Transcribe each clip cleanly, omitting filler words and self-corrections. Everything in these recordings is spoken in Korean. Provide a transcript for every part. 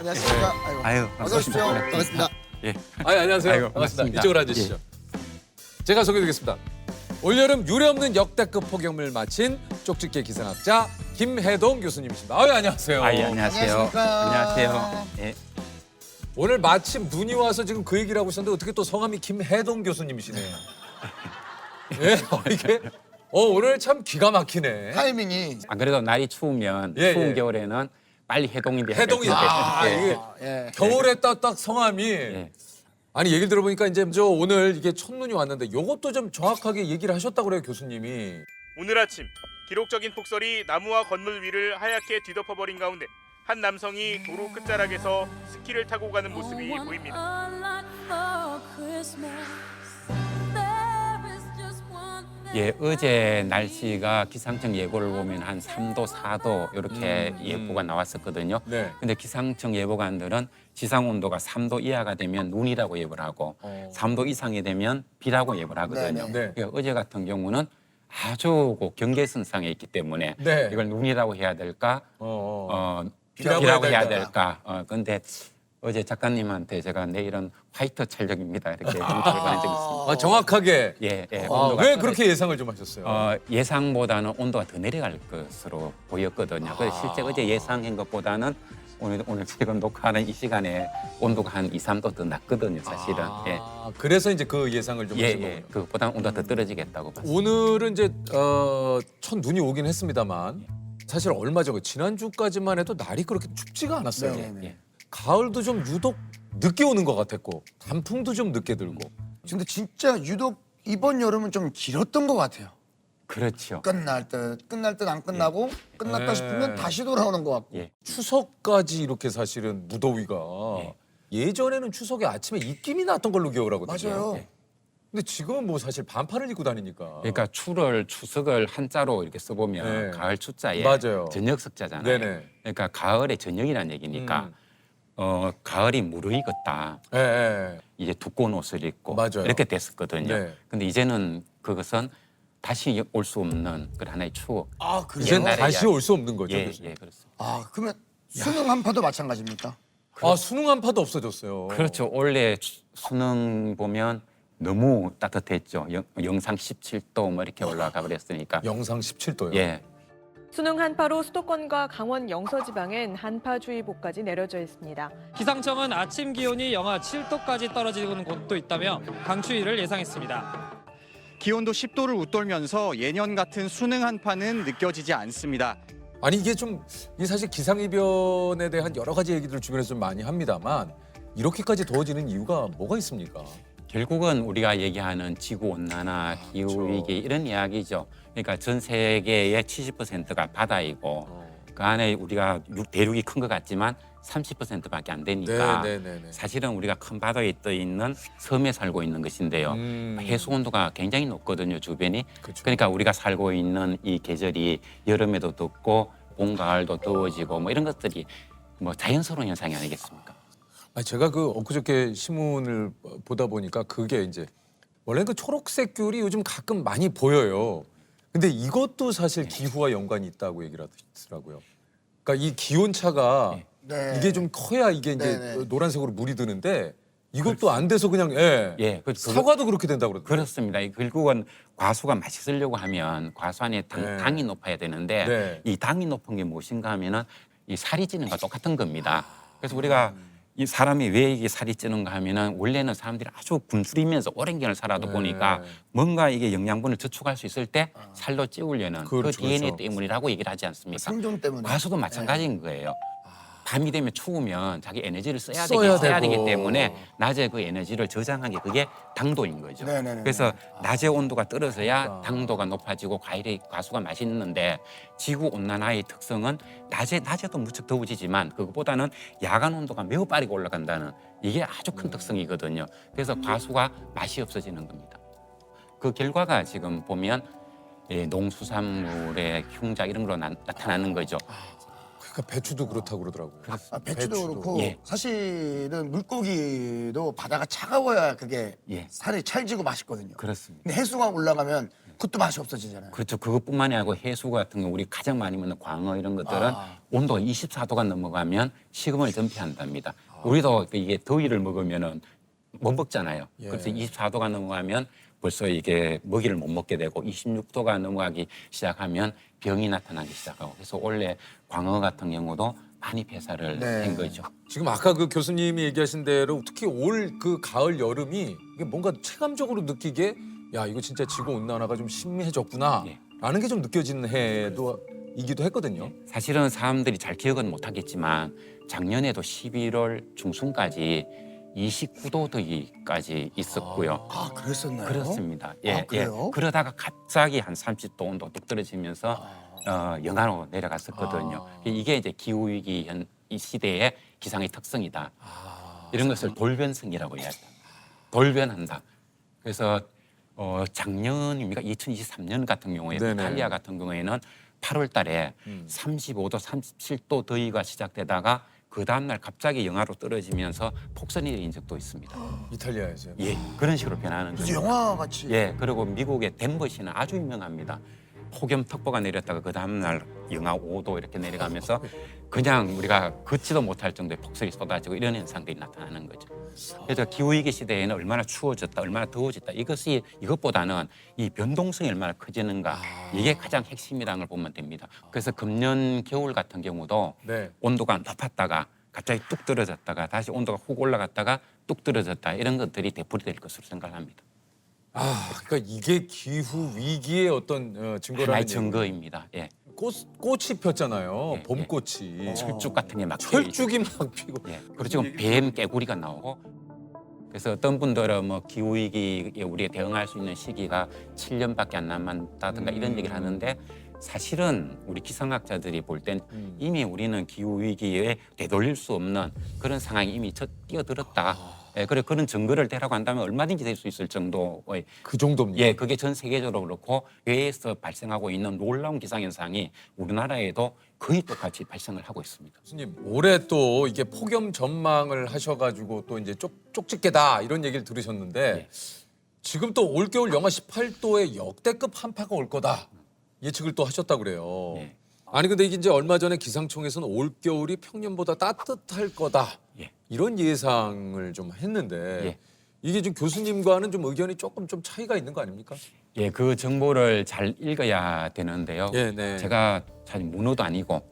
안녕하십니까. 아유, 어서 오십시오. 반갑습니다. 예. 안녕하세요. 아이고, 반갑습니다. 반갑습니다. 이쪽으로 앉으시죠. 제가 소개드리겠습니다. 올여름 유례없는 역대급 폭염을 마친 쪽집게 기상학자 김해동 교수님이십니다. 안녕하세요. 안녕하세요. 안녕하십니까. 안녕하세요. 예. 오늘 마침 눈이 와서 지금 그 얘기를 하고 있었는데 어떻게 또 성함이 김해동 교수님이시네요. 예, 이게 오늘 참 기가 막히네. 타이밍이 안 그래도 날이 추우면 예, 추운 예. 겨울에는 빨리 해동이 돼야 해동이 이게 예. 겨울에 딱 성함이 예. 아니 얘기를 들어보니까 이제 저 오늘 이게 첫눈이 왔는데 요것도 좀 정확하게 얘기를 하셨다고 그래요 교수님이. 오늘 아침 기록적인 폭설이 나무와 건물 위를 하얗게 뒤덮어버린 가운데 한 남성이 도로 끝자락에서 스키를 타고 가는 모습이 보입니다. 예, 어제 날씨가 기상청 예보를 보면 한 3도, 4도 이렇게 예보가 나왔었거든요. 네. 근데 기상청 예보관들은 지상 온도가 3도 이하가 되면 눈이라고 예보를 하고 3도 이상이 되면 비라고 예보를 하거든요. 네. 그러니까 어제 같은 경우는 아주 그 경계선상에 있기 때문에 네. 이걸 눈이라고 해야 될까? 비라고 비라고 해야 해야 될까? 될까? 근데 어제 작가님한테 제가 내일은 화이트 찰력입니다 이렇게 문자를 보낸 적이 있습니다. 아, 정확하게. 예, 예. 아, 온도가 왜 떨어지- 그렇게 예상을 좀 하셨어요? 예상보다는 온도가 더 내려갈 것으로 보였거든요. 그래서 실제 어제 예상한 것보다는 오늘 지금 녹화하는 이 시간에 온도가 한 2, 3도 더 낮거든요, 사실은. 예. 그래서 이제 그 예상을 좀 예, 하신 예. 거군요. 그것보다는 온도가 더 떨어지겠다고 봤습니다. 오늘은 이제 첫 눈이 오긴 했습니다만 사실 얼마 전 지난주까지만 해도 날이 그렇게 춥지가 않았어요. 네네네. 예. 가을도 좀 유독 늦게 오는 것 같았고 단풍도 좀 늦게 들고. 근데 진짜 유독 이번 여름은 좀 길었던 것 같아요. 그렇죠. 끝날 듯 안 끝나고 끝났다 예. 싶으면 다시 돌아오는 것 같고. 예. 추석까지 이렇게 사실은 무더위가 예. 예전에는 추석에 아침에 입김이 났던 걸로 기억하거든요. 맞아요. 예. 근데 지금은 뭐 사실 반팔을 입고 다니니까. 그러니까 추석을 한자로 이렇게 써보면 네. 가을 추자에 맞아요. 저녁 석자잖아요. 네네. 그러니까 가을의 저녁이라는 얘기니까 가을이 무르익었다. 예, 예. 이제 두꺼운 옷을 입고 맞아요. 이렇게 됐었거든요. 네. 근데 이제는 그것은 다시 올 수 없는 그런 하나의 추억. 아, 그래요? 이제 옛날에 다시 이야기. 올 수 없는 거죠. 예, 교수님. 예, 그렇습니다. 아, 그러면 수능 한파도 마찬가지입니까? 수능 한파도 없어졌어요. 그렇죠. 원래 수능 보면 너무 따뜻했죠. 영상 17도 뭐 이렇게 올라가 버렸으니까. 영상 17도요. 예. 수능 한파로 수도권과 강원 영서지방엔 한파주의보까지 내려져 있습니다. 기상청은 아침 기온이 영하 7도까지 떨어지는 곳도 있다며 강추위를 예상했습니다. 기온도 10도를 웃돌면서 예년 같은 수능 한파는 느껴지지 않습니다. 아니 이게 사실 기상이변에 대한 여러 가지 얘기들을 주변에서 좀 많이 합니다만 이렇게까지 더워지는 이유가 뭐가 있습니까? 결국은 우리가 얘기하는 지구 온난화, 기후 위기 이런 이야기죠. 그러니까 전 세계의 70%가 바다이고 그 안에 우리가 대륙이 큰 것 같지만 30%밖에 안 되니까 네. 사실은 우리가 큰 바다에 떠 있는 섬에 살고 있는 것인데요. 해수 온도가 굉장히 높거든요, 주변이. 그렇죠. 그러니까 우리가 살고 있는 이 계절이 여름에도 덥고 봄, 가을도 더워지고 뭐 이런 것들이 뭐 자연스러운 현상이 아니겠습니까? 아니 제가 그 엊그저께 신문을 보다 보니까 그게 이제 원래 그 초록색 귤이 요즘 가끔 많이 보여요. 근데 이것도 사실 기후와 연관이 있다고 얘기를 하더라고요. 그러니까 이 기온 차가 네. 이게 좀 커야 이게 이제 네네. 노란색으로 물이 드는데 이것도 안 돼서 그냥 예. 사과도 그렇게 된다고 그러더라고요. 그렇습니다. 결국은 과수가 맛있으려고 하면 과수 안에 네. 당이 높아야 되는데 네. 이 당이 높은 게 무엇인가 하면은 이 살이 찌는 거와 똑같은 겁니다. 그래서 우리가 이 사람이 왜 이게 살이 찌는가 하면은 원래는 사람들이 아주 굶주리면서 오랜 기간을 살아도 네. 보니까 뭔가 이게 영양분을 저축할 수 있을 때 살로 찌우려는 그 그렇죠, DNA 그렇죠. 때문이라고 얘기를 하지 않습니까? 생존 때문에. 과수도 마찬가지인 거예요. 밤이 되면 추우면 자기 에너지를 써야 써야 되기 되고. 때문에 낮에 그 에너지를 저장한 게 그게 당도인 거죠. 네네네. 그래서 낮에 온도가 떨어져야 당도가 높아지고 과수가 맛있는데 지구 온난화의 특성은 낮에도 무척 더워지지만 그것보다는 야간 온도가 매우 빠르게 올라간다는 이게 아주 큰 특성이거든요. 그래서 과수가 맛이 없어지는 겁니다. 그 결과가 지금 보면 농수산물의 흉작 이런 걸로 나타나는 거죠. 그러니까 배추도 그렇다고 그러더라고요. 배추도 그렇고 예. 사실은 물고기도 바다가 차가워야 그게 예. 살이 찰지고 맛있거든요. 그렇습니다. 근데 해수가 올라가면 그것도 맛이 없어지잖아요. 그렇죠. 그것뿐만이 아니고 해수 같은 경우 우리 가장 많이 먹는 광어 이런 것들은 온도가 24도가 넘어가면 식음을 전폐한답니다. 우리도 이게 더위를 먹으면은 못 먹잖아요. 예. 그래서 24도가 넘어가면 벌써 이게 먹이를 못 먹게 되고 26도가 넘어가기 시작하면 병이 나타나기 시작하고 그래서 원래 광어 같은 경우도 많이 폐사를 네. 한 거죠. 지금 아까 그 교수님이 얘기하신 대로 특히 올 그 가을 여름이 이게 뭔가 체감적으로 느끼게 야 이거 진짜 지구 온난화가 좀 심해졌구나 예. 라는 게 좀 느껴지는 해도이기도 했거든요. 사실은 사람들이 잘 기억은 못하겠지만 작년에도 11월 중순까지 29도 더위까지 있었고요. 아, 그랬었나요? 그렇습니다. 아, 그래요? 그러다가 갑자기 한 30도 온도 뚝 떨어지면서 영하로 내려갔었거든요. 이게 이제 기후 위기 이 시대의 기상의 특성이다. 이런 것을 돌변성이라고 이야기합니다. 돌변한다. 그래서 작년입니까? 2023년 같은 경우에 네네. 이탈리아 같은 경우에는 8월 달에 35도, 37도 더위가 시작되다가 그 다음날 갑자기 영하로 떨어지면서 폭설이 내린 적도 있습니다. 이탈리아에서요. 예, 그런 식으로 변하는 그래서 거죠. 영화 같이. 예, 그리고 미국의 덴버시는 아주 유명합니다. 폭염특보가 내렸다가 그 다음날 영하 5도 이렇게 내려가면서 그냥 우리가 걷지도 못할 정도의 폭설이 쏟아지고 이런 현상들이 나타나는 거죠. 그래서 기후위기 시대에는 얼마나 추워졌다, 얼마나 더워졌다 이것보다는 이 변동성이 얼마나 커지는가 이게 가장 핵심이라는 걸 보면 됩니다. 그래서 금년 겨울 같은 경우도 네. 온도가 높았다가 갑자기 뚝 떨어졌다가 다시 온도가 훅 올라갔다가 뚝 떨어졌다 이런 것들이 되풀이 될 것으로 생각합니다. 그러니까 이게 기후 위기의 어떤 하나의 증거라는 증거입니다. 예. 꽃이 폈잖아요. 예, 봄꽃이. 철쭉 같은 게 막 철쭉이 막 피고. 예. 그리고 지금 뱀 깨구리가 나오고 그래서 어떤 분들은 뭐 기후 위기에 우리가 대응할 수 있는 시기가 7년밖에 안 남았다든가 이런 얘기를 하는데 사실은 우리 기상학자들이 볼 땐 이미 우리는 기후 위기에 되돌릴 수 없는 그런 상황이 이미 뛰어들었다. 예, 그래 그런 증거를 대라고 한다면 얼마든지 될 수 있을 정도의 그 정도입니다. 예, 그게 전 세계적으로 그렇고 외에서 발생하고 있는 놀라운 기상 현상이 우리나라에도 거의 똑같이 발생을 하고 있습니다. 교수님 올해 또 이게 폭염 전망을 하셔가지고 또 이제 쪽집게다 이런 얘기를 들으셨는데 지금 또 올겨울 영하 18도의 역대급 한파가 올 거다 예측을 또 하셨다 그래요. 예. 아니 근데 이게 이제 얼마 전에 기상청에서는 올겨울이 평년보다 따뜻할 거다 예. 이런 예상을 좀 했는데 예. 이게 좀 교수님과는 좀 의견이 조금 좀 차이가 있는 거 아닙니까? 예, 그 정보를 잘 읽어야 되는데요. 예, 네. 제가 사실 문어도 아니고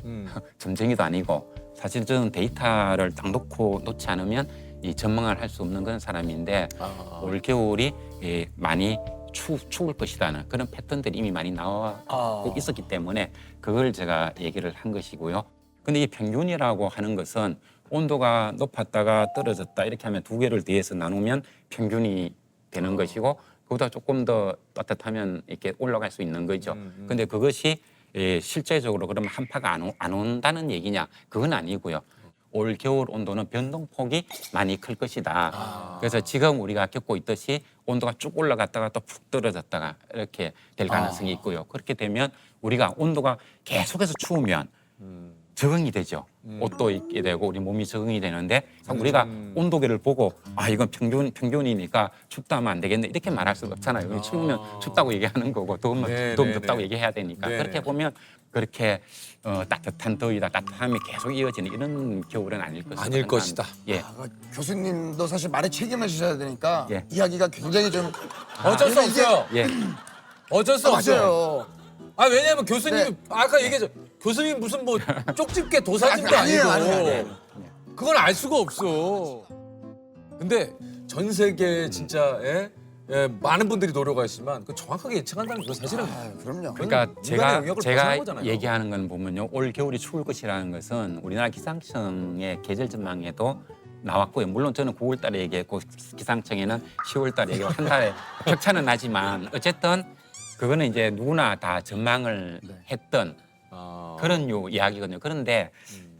점쟁이도 아니고 사실 저는 데이터를 딱 놓지 않으면 이 전망을 할 수 없는 그런 사람인데 올 겨울이 많이 추울 것이라는 그런 패턴들이 이미 많이 나오고 있었기 때문에 그걸 제가 얘기를 한 것이고요. 근데 이 평균이라고 하는 것은 온도가 높았다가 떨어졌다 이렇게 하면 두 개를 더해서 나누면 평균이 되는 것이고 그보다 조금 더 따뜻하면 이렇게 올라갈 수 있는 거죠. 근데 그것이 실제적으로 그러면 한파가 안 온다는 얘기냐? 그건 아니고요. 올 겨울 온도는 변동폭이 많이 클 것이다. 그래서 지금 우리가 겪고 있듯이 온도가 쭉 올라갔다가 또 푹 떨어졌다가 이렇게 될 가능성이 있고요. 그렇게 되면 우리가 온도가 계속해서 추우면 적응이 되죠. 옷도 입게 되고 우리 몸이 적응이 되는데 우리가 온도계를 보고 이건 평균이니까 춥다 하면 안 되겠네 이렇게 말할 수가 없잖아요. 추우면 춥다고 얘기하는 거고 더우면 네, 더우면 네, 덥다고 네. 얘기해야 되니까 네. 그렇게 보면 그렇게 따뜻한 더위다 따뜻함이 계속 이어지는 이런 겨울은 아닐 것이다. 아닐 것이다. 예. 교수님도 사실 말에 책임을 지셔야 되니까 예. 이야기가 굉장히 좀 어쩔 수 근데 이게- 없어요. 예. 어쩔 수 없어요. 맞아요. 왜냐면 교수님이 네. 아까 얘기했죠. 교수님 무슨 뭐 쪽집게 도사님도 아니에요, 아니고 아니에요. 그건 알 수가 없어. 근데 전 세계 진짜 많은 분들이 노력하시지만 그 정확하게 예측한다는 거 사실은 그럼요. 그러니까 인간의 제가 영역을 벗어난 제가 거잖아요. 얘기하는 건 보면요 올 겨울이 추울 것이라는 것은 우리나라 기상청의 계절 전망에도 나왔고요. 물론 저는 9월달에 얘기했고 기상청에는 10월달에 얘기하고 한 달에 격차는 나지만 어쨌든 그거는 이제 누구나 다 전망을 했던 그런 이야기거든요. 그런데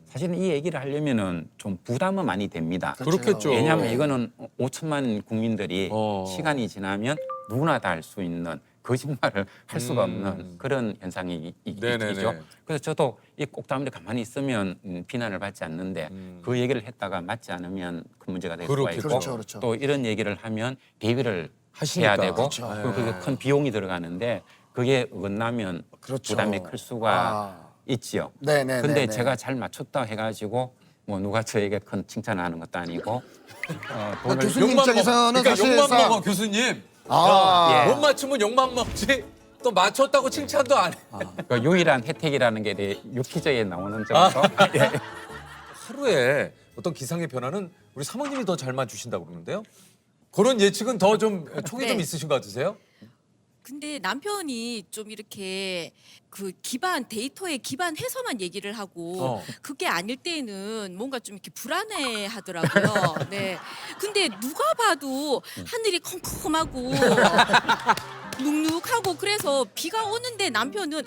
사실은 이 얘기를 하려면은 좀 부담은 많이 됩니다. 그렇겠죠. 왜냐하면 이거는 5천만 국민들이 어. 시간이 지나면 누구나 다 할 수 있는 거짓말을 할 수가 없는 그런 현상이 네네네. 있죠. 그래서 저도 이 꼭다문에 가만히 있으면 비난을 받지 않는데 그 얘기를 했다가 맞지 않으면 큰 문제가 될 수가 그렇겠죠. 있고 그렇죠. 또 이런 얘기를 하면 대비를 하시니까. 해야 되고 그렇죠. 그리고 그게 큰 비용이 들어가는데 그게 어긋나면 그렇죠. 부담이 클 수가 있지요. 네네. 근데 제가 잘 맞췄다 해가지고 뭐 누가 저에게 큰 칭찬을 하는 것도 아니고 돈을 교수님 입장에서는 그러니까 욕만 사실상 먹어 교수님. 아, 예. 못 맞추면 욕만 먹지. 또 맞췄다고 칭찬도 안 해. 그 유일한 혜택이라는 게 유퀴즈에 나오는 정도. 예. 하루에 어떤 기상의 변화는 우리 사모님이 더 잘 맞추신다고 그러는데요. 그런 예측은 더 좀 촉이 좀 네. 있으신 것 같으세요? 근데 남편이 좀 이렇게 그 데이터에 기반해서만 얘기를 하고 그게 아닐 때는 뭔가 좀 이렇게 불안해 하더라고요. 네. 근데 누가 봐도 하늘이 컴컴하고 눅눅하고 그래서 비가 오는데 남편은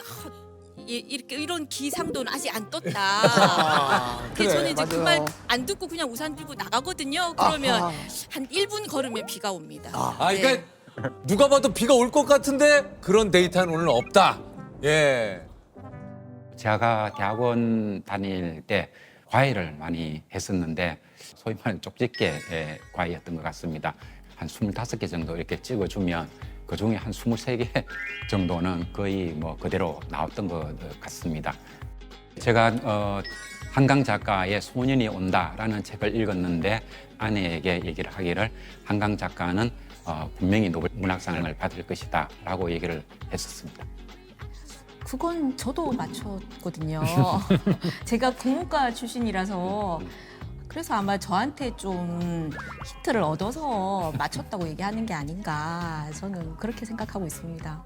이렇게 이런 기상도는 아직 안 떴다. 그래, 저는 이제 그 말 맞아요. 안 듣고 그냥 우산 들고 나가거든요. 그러면 한 1분 걸으면 비가 옵니다. 네. 그러니까 누가 봐도 비가 올 것 같은데 그런 데이터는 오늘 없다. 예. 제가 대학원 다닐 때 과외를 많이 했었는데 소위 말하는 쪽집게 과외였던 것 같습니다. 한 25개 정도 이렇게 찍어주면 그중에 한 23개 정도는 거의 뭐 그대로 나왔던 것 같습니다. 제가 한강 작가의 소년이 온다라는 책을 읽었는데 아내에게 얘기를 하기를 한강 작가는 분명히 노벨 문학상을 받을 것이다 라고 얘기를 했었습니다. 그건 저도 맞췄거든요. 제가 국문과 출신이라서 그래서 아마 저한테 좀 힌트를 얻어서 맞췄다고 얘기하는 게 아닌가 저는 그렇게 생각하고 있습니다.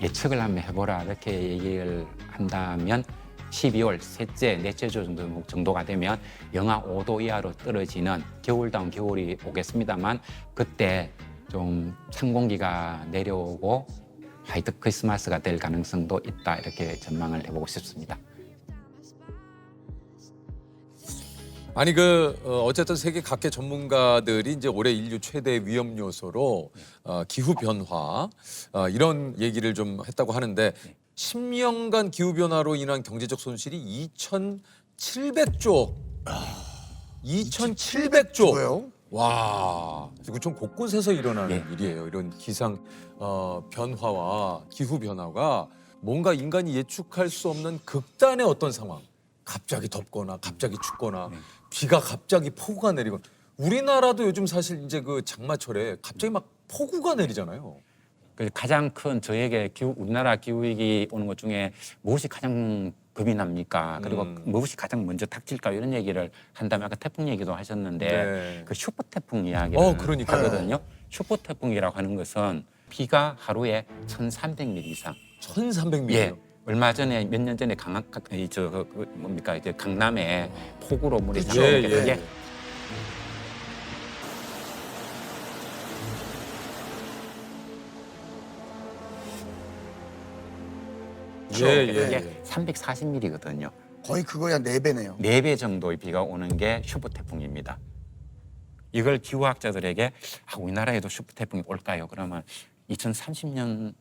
예측을 한번 해보라 이렇게 얘기를 한다면 12월 셋째, 넷째 주 정도가 되면 영하 5도 이하로 떨어지는 겨울다운 겨울이 오겠습니다만 그때 좀 찬 공기가 내려오고 화이트 크리스마스가 될 가능성도 있다 이렇게 전망을 해보고 싶습니다. 아니 어쨌든 세계 각계 전문가들이 이제 올해 인류 최대 위험 요소로 기후 변화 이런 얘기를 좀 했다고 하는데 10년간 기후 변화로 인한 경제적 손실이 2,700조. 2,700조. 왜요? 와, 지구촌 곳곳에서 일어나는 예. 일이에요. 이런 기상 변화와 기후 변화가 뭔가 인간이 예측할 수 없는 극단의 어떤 상황. 갑자기 덥거나 갑자기 춥거나 비가 갑자기 폭우가 내리거나 우리나라도 요즘 사실 이제 그 장마철에 갑자기 막 폭우가 내리잖아요. 가장 큰 저에게 우리나라 기후위기 오는 것 중에 무엇이 가장 겁이 납니까? 그리고 무엇이 가장 먼저 닥칠까? 이런 얘기를 한다면 아까 태풍 얘기도 하셨는데 네. 그 슈퍼 태풍 이야기를 그러니까요. 하거든요. 슈퍼 태풍이라고 하는 것은 비가 하루에 1,300mm 이상. 1,300mm. 예. 얼마 전에 몇 년 전에 이제 강남에 폭우로 물이 예, 들어오게 예. 되게 예, 이게 예. 340mm거든요. 거의 그거야 4배네요. 4배 정도의 비가 오는 게 슈퍼 태풍입니다. 이걸 기후학자들에게 우리나라에도 슈퍼 태풍이 올까요? 그러면 2030년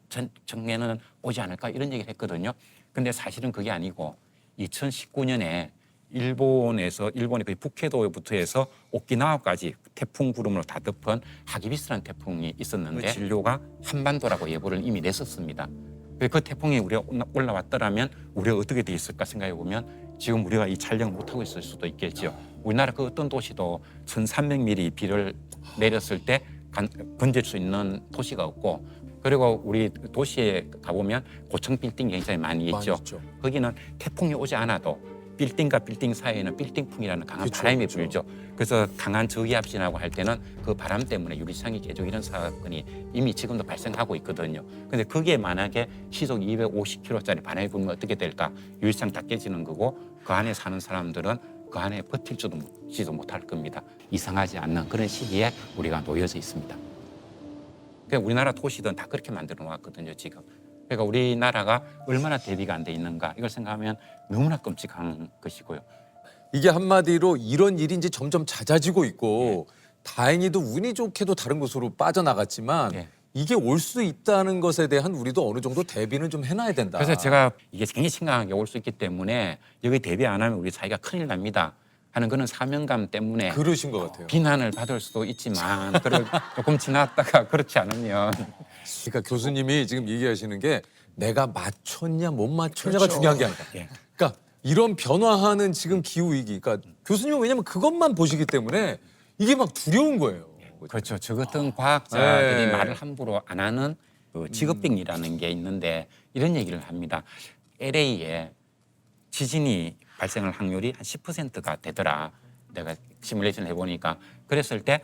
전에는 오지 않을까 이런 얘기를 했거든요. 근데 사실은 그게 아니고 2019년에 일본의 거의 북해도부터 해서 오키나와까지 태풍 구름으로 다 덮은 하기비스라는 태풍이 있었는데 진료가 한반도라고 예보를 이미 냈었습니다. 그 태풍이 우리가 올라왔더라면 우리가 어떻게 돼 있을까 생각해 보면 지금 우리가 이 촬영을 못 하고 있을 수도 있겠죠. 우리나라 그 어떤 도시도 1,300mm 비를 내렸을 때 건질 수 있는 도시가 없고 그리고 우리 도시에 가보면 고층 빌딩이 굉장히 많이 있죠. 거기는 태풍이 오지 않아도 빌딩과 빌딩 사이에는 빌딩풍이라는 강한 바람이 불죠. 그래서 강한 저기압신이라고 할 때는 그 바람 때문에 유리창이 깨지고 이런 사건이 이미 지금도 발생하고 있거든요. 근데 그게 만약에 시속 250km짜리 바람이 불면 어떻게 될까? 유리창 다 깨지는 거고 그 안에 사는 사람들은 그 안에 버틸지도 못할 겁니다. 이상하지 않는 그런 시기에 우리가 놓여져 있습니다. 그러니까 우리나라 도시들은 다 그렇게 만들어 놓았거든요, 지금. 그러니까 우리나라가 얼마나 대비가 안 돼 있는가 이걸 생각하면 너무나 끔찍한 것이고요. 이게 한마디로 이런 일이 이제 점점 잦아지고 있고 다행히도 운이 좋게도 다른 곳으로 빠져나갔지만 예. 이게 올 수 있다는 것에 대한 우리도 어느 정도 대비는 좀 해놔야 된다. 그래서 제가 이게 굉장히 심각하게 올 수 있기 때문에 여기 대비 안 하면 우리 사회가 큰일 납니다 하는 그런 사명감 때문에 그러신 것 같아요. 비난을 받을 수도 있지만 그걸 조금 지났다가 그렇지 않으면 그러니까 교수님이 지금 얘기하시는 게 내가 맞췄냐 못 맞췄냐가 그렇죠. 중요한 게 아니다. 예. 그러니까 이런 변화하는 지금 기후 위기, 그러니까 교수님은 왜냐면 그것만 보시기 때문에 이게 막 두려운 거예요. 그렇죠. 저 같은 과학자들이 네. 말을 함부로 안 하는 그 직업병이라는 게 있는데 이런 얘기를 합니다. LA에 지진이 발생할 확률이 한 10%가 되더라. 내가 시뮬레이션 해보니까 그랬을 때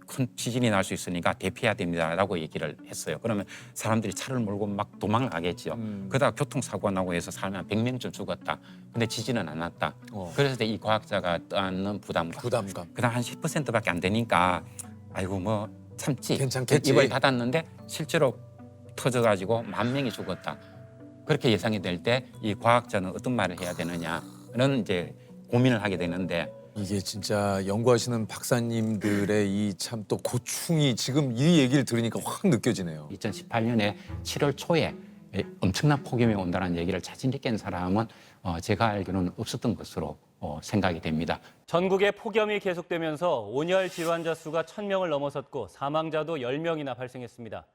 큰 지진이 날 수 있으니까 대피해야 됩니다라고 얘기를 했어요. 그러면 사람들이 차를 몰고 막 도망을 가겠죠. 그러다가 교통사고가 나고 해서 사람이 한 100명쯤 죽었다. 근데 지진은 안 났다. 그랬을 때 이 과학자가 떠안는 부담감. 그다음 한 10%밖에 안 되니까 아이고 뭐 참지. 괜찮겠지. 입을 닫았는데 실제로 터져가지고 10,000명이 죽었다. 그렇게 예상이 될 때 이 과학자는 어떤 말을 해야 되느냐는 이제 고민을 하게 되는데 이게 진짜 연구하시는 박사님들의 이 참 또 고충이 지금 이 얘기를 들으니까 확 느껴지네요. 2018년에 7월 초에 엄청난 폭염이 온다는 얘기를 자신 있게 한 사람은 제가 알기로는 없었던 것으로 생각이 됩니다. 전국에 폭염이 계속되면서 온열 질환자 수가 1,000명을 넘어섰고 사망자도 10명이나 발생했습니다.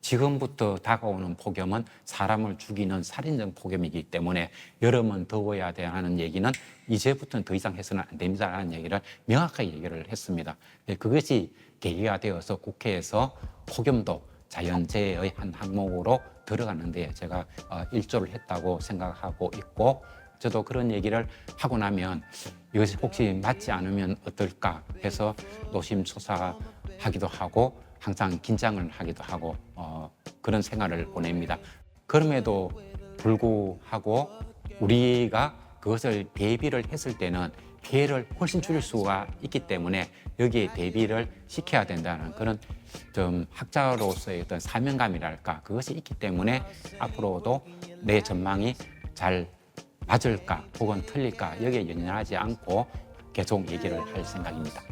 지금부터 다가오는 폭염은 사람을 죽이는 살인적 폭염이기 때문에 여름은 더워야 하는 얘기는 이제부터는 더 이상 해서는 안 됩니다라는 얘기를 명확하게 얘기를 했습니다. 그것이 계기가 되어서 국회에서 폭염도 자연재해의 한 항목으로 들어가는데 제가 일조를 했다고 생각하고 있고 저도 그런 얘기를 하고 나면 이것이 혹시 맞지 않으면 어떨까 해서 노심초사하기도 하고 항상 긴장을 하기도 하고 그런 생활을 보냅니다. 그럼에도 불구하고 우리가 그것을 대비를 했을 때는 피해를 훨씬 줄일 수가 있기 때문에 여기에 대비를 시켜야 된다는 그런 좀 학자로서의 어떤 사명감이랄까 그것이 있기 때문에 앞으로도 내 전망이 잘 맞을까 혹은 틀릴까 여기에 연연하지 않고 계속 얘기를 할 생각입니다.